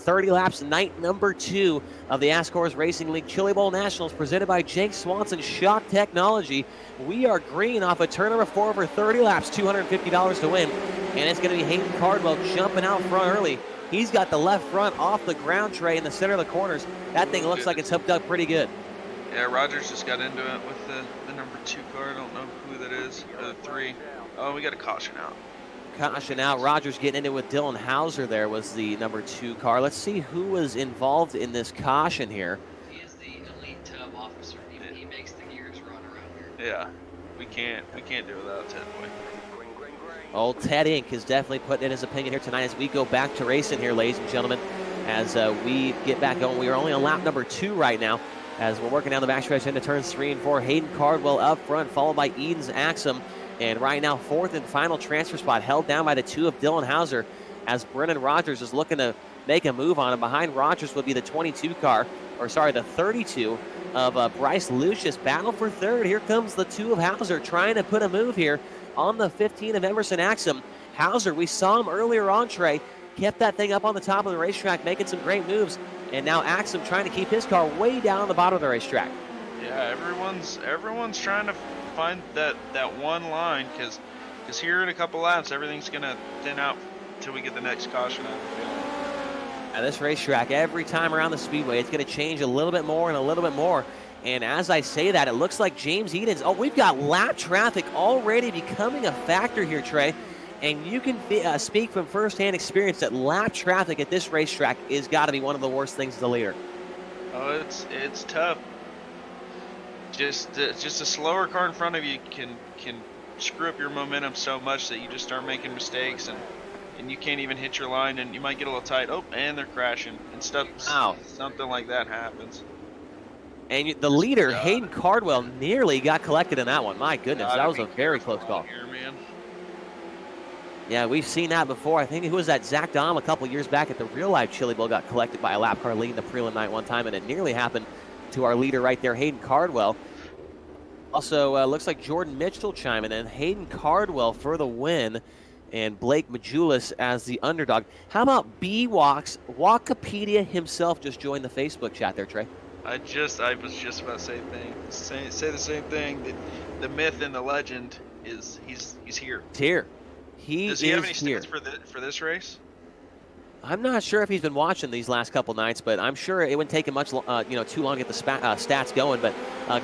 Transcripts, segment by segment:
30 laps, night number 2 of the ASCORS Racing League Chili Bowl Nationals, presented by Jake Swanson Shock Technology. We are green off of turn number 4 over 30 laps, $250 to win. And it's going to be Hayden Cardwell jumping out front early. He's got the left front off the ground tray in the center of the corners. That thing looks like it's hooked up pretty good. Yeah, Rogers just got into it with the number 2 car. I don't know who that is. 3. Oh, we got a caution out. Caution out. Rogers getting into it with Dylan Hauser there was the number 2 car. Let's see who was involved in this caution here. He is the elite tub officer. He makes the gears run around here. Yeah, we can't do without Ted Boy. Old Ted Inc. is definitely putting in his opinion here tonight as we go back to racing here, ladies and gentlemen. As we get back going, we are only on lap number 2 right now. As we're working down the backstretch into turns 3 and 4. Hayden Cardwell up front, followed by Eden's Axum. And right now, 4th and final transfer spot held down by the 2 of Dylan Hauser as Brennan Rogers is looking to make a move on him. Behind Rogers would be the 22 car, or sorry, the 32 of Bryce Lucius. Battle for 3rd. Here comes the 2 of Hauser trying to put a move here on the 15 of Emerson Axum. Hauser, we saw him earlier on, Trey, kept that thing up on the top of the racetrack, making some great moves. And now Axum trying to keep his car way down on the bottom of the racetrack. Yeah, everyone's trying to find that one line because here in a couple laps everything's gonna thin out until we get the next caution out. At this racetrack, every time around the speedway, it's going to change a little bit more and a little bit more. And as I say that, it looks like James Eden's. Oh, we've got lap traffic already becoming a factor here, Trey. And you can speak from firsthand experience that lap traffic at this racetrack is got to be one of the worst things as a leader. Oh, it's tough. Just a slower car in front of you can screw up your momentum so much that you just start making mistakes and you can't even hit your line and you might get a little tight. Oh, and they're crashing and stuff. Wow. Something like that happens. And the leader, Hayden Cardwell, nearly got collected in that one. My goodness, that was a very close call. Here, man. Yeah, we've seen that before. I think who was that? Zach Dahm a couple years back at the real life Chili Bowl got collected by a lap car leading the prelim night one time, and it nearly happened to our leader right there, Hayden Cardwell. Also, looks like Jordan Mitchell chiming in. Hayden Cardwell for the win, and Blake Majulis as the underdog. How about B-Walks? Walkipedia himself just joined the Facebook chat there, Trey. I was just about to say the same thing. The myth and the legend is he's here. He's here. Does he have any stats for this race? I'm not sure if he's been watching these last couple nights, but I'm sure it wouldn't take him much, too long to get the stats going. But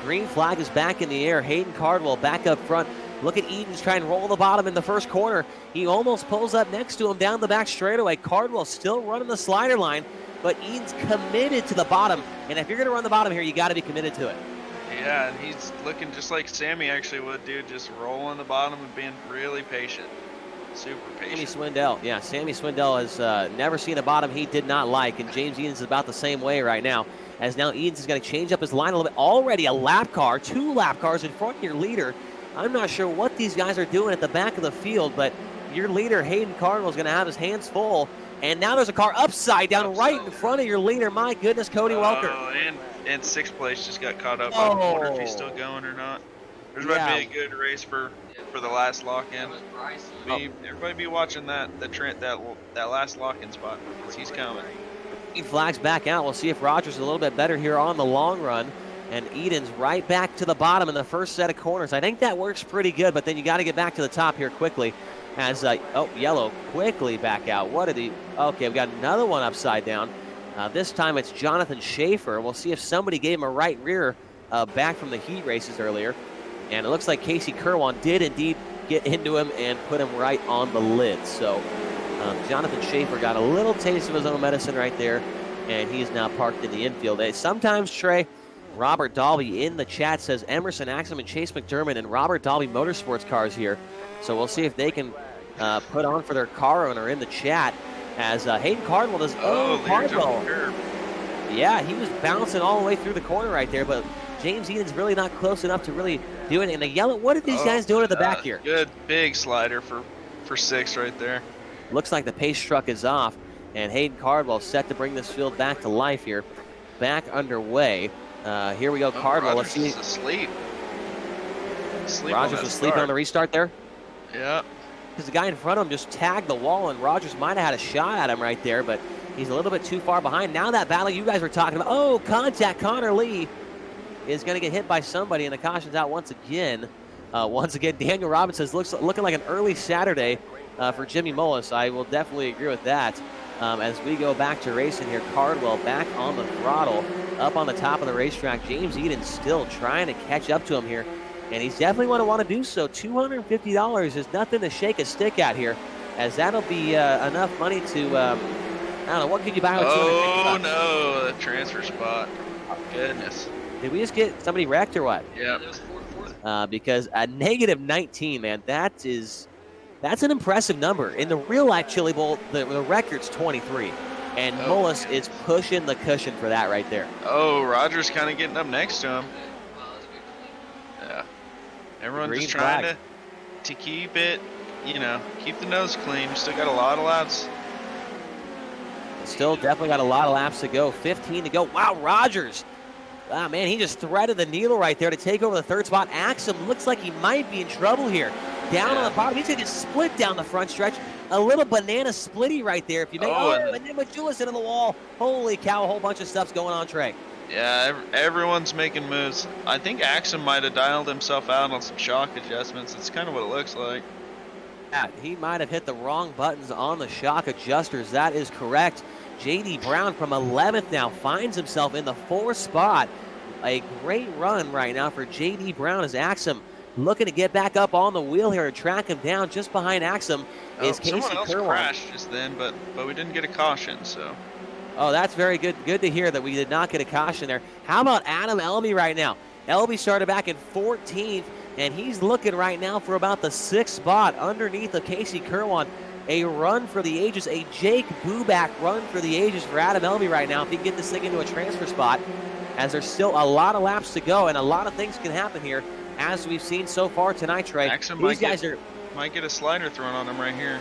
green flag is back in the air. Hayden Cardwell back up front. Look at Eden's trying to roll the bottom in the first corner. He almost pulls up next to him down the back straightaway. Cardwell still running the slider line, but Eden's committed to the bottom. And if you're going to run the bottom here, you got to be committed to it. Yeah, and he's looking just like Sammy actually would, dude, just rolling the bottom and being really patient. Super patient. Sammy Swindell. Yeah, Sammy Swindell has never seen a bottom he did not like, and James Edens is about the same way right now. As now Edens is going to change up his line a little bit. Already a lap car, 2 lap cars in front of your leader. I'm not sure what these guys are doing at the back of the field, but your leader, Hayden Cardwell, is going to have his hands full. And now there's a car upside down right in front of your leader. My goodness, Cody Welker. And 6th place just got caught up. I wonder if he's still going or not. There's about to be a good race for the last lock-in. Everybody be watching that last lock-in spot because he's coming. He flags back out. We'll see if Rogers is a little bit better here on the long run. And Eden's right back to the bottom in the first set of corners. I think that works pretty good, but then you got to get back to the top here quickly. As Yellow quickly back out. What did he? Okay, we've got another one upside down. This time it's Jonathan Schaefer. We'll see if somebody gave him a right rear back from the heat races earlier. And it looks like Casey Kerwan did indeed get into him and put him right on the lid. So Jonathan Schaefer got a little taste of his own medicine right there, and he is now parked in the infield. Sometimes, Trey, Robert Dalby in the chat says Emerson Axum and Chase McDermott and Robert Dalby Motorsports cars here. So we'll see if they can put on for their car owner in the chat as Hayden Cardwell does. Cardwell. Yeah, he was bouncing all the way through the corner right there, but James Eden's really not close enough to really do it. And the yellow, what are these guys doing at the back here? Good big slider for 6 right there. Looks like the pace truck is off, and Hayden Cardwell set to bring this field back to life here. Back underway. Here we go, Cardwell. Rogers Let's see. Asleep. Rogers was sleeping on the restart there? Yeah. Because the guy in front of him just tagged the wall, and Rogers might have had a shot at him right there, but He's a little bit too far behind. Now that battle you guys were talking about. Oh, contact. Connor Lee is going to get hit by somebody, and the caution's out once again. Daniel Robinson's looking like an early Saturday for Jimmy Mullis. I will definitely agree with that. As we go back to racing here, Cardwell back on the throttle, up on the top of the racetrack. James Eden still trying to catch up to him here, and he's definitely going to want to do so. $250 is nothing to shake a stick at here, as that'll be enough money to, I don't know, what could you buy with $250? Oh, no, the transfer spot. Goodness. Did we just get somebody wrecked or what? Yeah. Because a negative 19, man, that's an impressive number. In the real life Chili Bowl, the record's 23. And Mullis is pushing the cushion for that right there. Oh, Rogers kind of getting up next to him. Yeah. Everyone's just trying to keep it, keep the nose clean. We still got a lot of laps. Still definitely got a lot of laps to go. 15 to go. Wow, Rogers. Ah, man, he just threaded the needle right there to take over the third spot. Axum looks like he might be in trouble here. Down on the bottom, he's going to split down the front stretch. A little banana splitty right there. If you make, and then Majulis into the wall. Holy cow, a whole bunch of stuff's going on, Trey. Yeah, everyone's making moves. I think Axum might have dialed himself out on some shock adjustments. It's kind of what it looks like. Yeah, he might have hit the wrong buttons on the shock adjusters. That is correct. J.D. Brown from 11th now finds himself in the 4th spot. A great run right now for J.D. Brown as Axum looking to get back up on the wheel here and track him down. Just behind Axum is Casey Someone else Kerwin. crashed just then, but we didn't get a caution, so. Oh, that's very good. Good to hear that we did not get a caution there. How about Adam Elby right now? Elby started back in 14th, and he's looking right now for about the 6th spot underneath of Casey Kerwin. A run for the ages, a Jake Buback run for the ages for Adam Elby right now if he can get this thing into a transfer spot, as there's still a lot of laps to go and a lot of things can happen here, as we've seen so far tonight, Trey. Axum might get a slider thrown on him right here.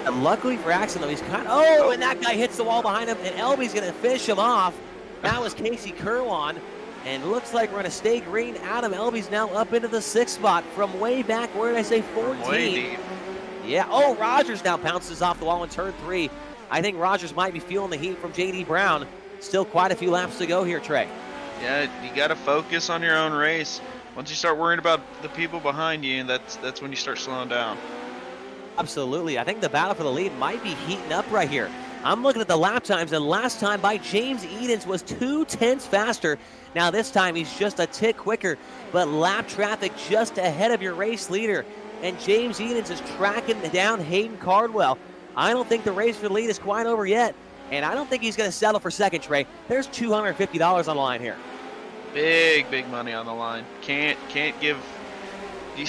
And luckily for Axum, though, he's and that guy hits the wall behind him, and Elby's going to finish him off. That was Casey Kerwin, and looks like we're going to stay green. Adam Elby's now up into the 6th spot from way back, where did I say, 14? Way deep. Yeah, Rogers now bounces off the wall in turn 3. I think Rogers might be feeling the heat from J.D. Brown. Still quite a few laps to go here, Trey. Yeah, you got to focus on your own race. Once you start worrying about the people behind you, that's when you start slowing down. Absolutely. I think the battle for the lead might be heating up right here. I'm looking at the lap times, and last time by James Edens was 2/10 faster. Now this time he's just a tick quicker, but lap traffic just ahead of your race leader. And James Edens is tracking down Hayden Cardwell. I don't think the race for the lead is quite over yet, and I don't think he's going to settle for second, Trey. There's $250 on the line here. Big money on the line. Can't give you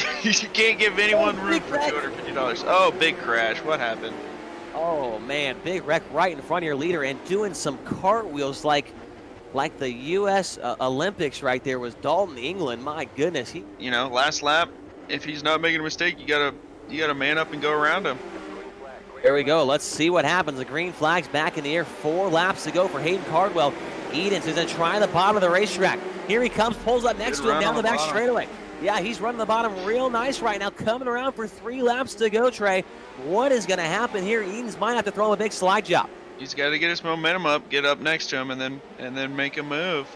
can't give anyone room for $250. Oh, big crash. What happened? Oh man, big wreck right in front of your leader and doing some cartwheels like the U.S. Olympics right there was Dalton England. My goodness, last lap. If he's not making a mistake, you gotta man up and go around him. There we go. Let's see what happens. The green flag's back in the air. 4 laps to go for Hayden Cardwell. Edens is going to try the bottom of the racetrack. Here he comes, pulls up next to him down the back straightaway. Yeah, he's running the bottom real nice right now. Coming around for 3 laps to go, Trey. What is going to happen here? Edens might have to throw him a big slide job. He's got to get his momentum up, get up next to him, and then make a move.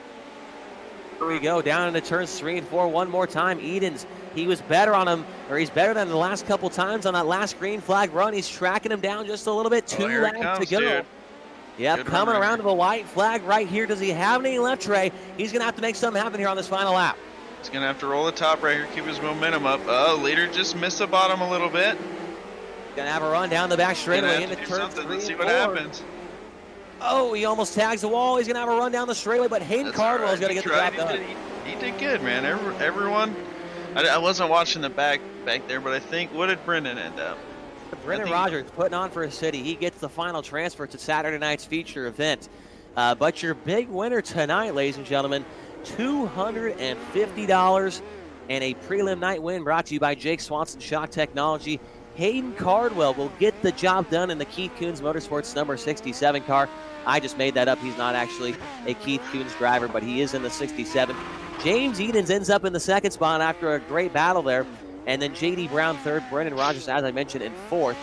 Here we go, down into turns 3 and 4 one more time. Edens, he was better on him, or he's better than the last couple times on that last green flag run. He's tracking him down just a little bit. 2 laps to go. Dude. Yep, Good coming around to the white flag right here. Does he have any left, Trey? He's going to have to make something happen here on this final lap. He's going to have to roll the top right here, keep his momentum up. Oh, leader just missed the bottom a little bit. Going to have a run down the back straightaway into turn 3 Let's see and what 4. happens. Oh, he almost tags the wall. He's going to have a run down the straightaway, but Hayden Cardwell is going to get the job done. He did good, man. Everyone, I wasn't watching the back there, but I think, what did Brendan end up? Brendan Rogers putting on for his city. He gets the final transfer to Saturday night's feature event. But your big winner tonight, ladies and gentlemen, $250 and a prelim night win brought to you by Jake Swanson Shock Technology. Hayden Cardwell will get the job done in the Keith Kunz Motorsports number 67 car. I just made that up. He's not actually a Keith Kunz driver, but he is in the 67. James Edens ends up in the 2nd spot after a great battle there. And then J.D. Brown 3rd, Brendan Rogers, as I mentioned, in 4th.